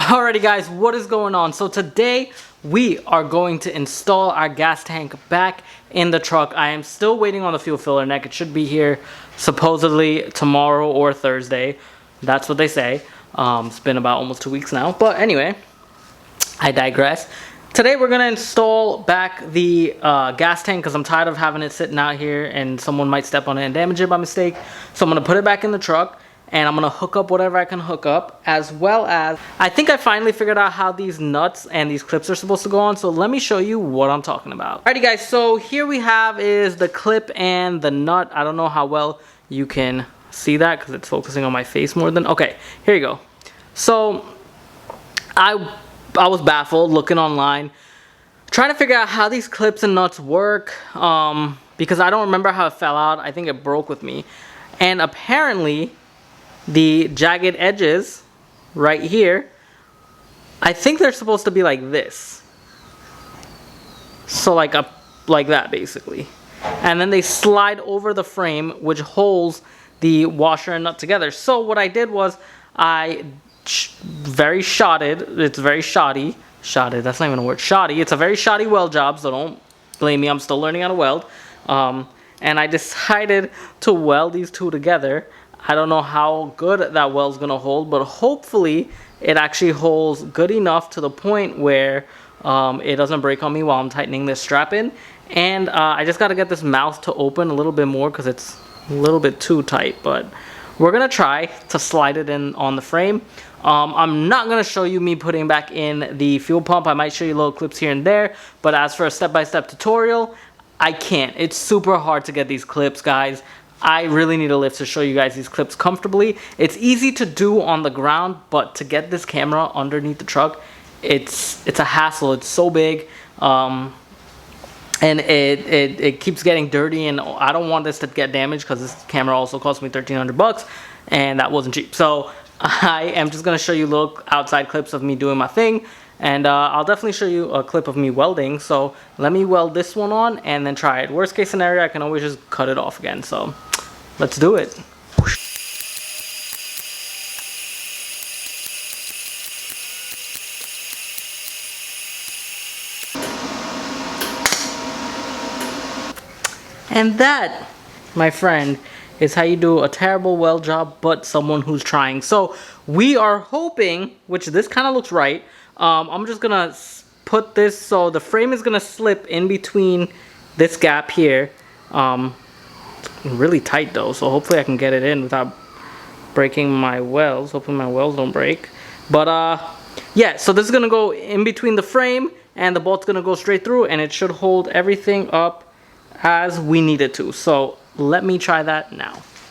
Alrighty guys, what is going on? So today we are going to install our gas tank back in the truck. I am still waiting on the fuel filler neck. It should be here supposedly tomorrow or Thursday. That's what they say. It's been about almost 2 weeks now. But anyway, I digress. Today we're going to install back the gas tank because I'm tired of having it sitting out here and someone might step on it and damage it by mistake. So I'm going to put it back in the truck. And I'm going to hook up whatever I can hook up, as well as I think I finally figured out how these nuts and these clips are supposed to go on. So let me show you what I'm talking about. Alrighty guys, so here we have is the clip and the nut. I don't know how well you can see that because it's focusing on my face more than... Okay, here you go. So I was baffled looking online, trying to figure out how these clips and nuts work, because I don't remember how it fell out. I think it broke with me. And apparently the jagged edges right here, I think they're supposed to be like this. So like that basically. And then they slide over the frame, which holds the washer and nut together. So what I did was I very shotted, it's very shoddy, that's not even a word, shoddy. It's a very shoddy weld job, so don't blame me, I'm still learning how to weld. And I decided to weld these two together. I don't know how good that weld's gonna hold, but hopefully it actually holds good enough to the point where it doesn't break on me while I'm tightening this strap in. And I just gotta get this mouth to open a little bit more because it's a little bit too tight, but we're gonna try to slide it in on the frame. I'm not gonna show you me putting back in the fuel pump. I might show you little clips here and there, but as for a step-by-step tutorial, I can't. It's super hard to get these clips, guys. I really need a lift to show you guys these clips comfortably. It's easy to do on the ground, but to get this camera underneath the truck, it's a hassle. It's so big, and it keeps getting dirty, and I don't want this to get damaged because this camera also cost me $1,300, and that wasn't cheap. So I am just gonna show you little outside clips of me doing my thing, and I'll definitely show you a clip of me welding. So let me weld this one on and then try it. Worst case scenario, I can always just cut it off again. So let's do it. And that, my friend, is how you do a terrible weld job, but someone who's trying. So we are hoping, which this kind of looks right. I'm just gonna put this so the frame is gonna slip in between this gap here. Really tight though, so hopefully I can get it in without breaking my welds. Hopefully my welds don't break. But yeah, so this is gonna go in between the frame and the bolt's gonna go straight through, and it should hold everything up as we need it to. So let me try that now.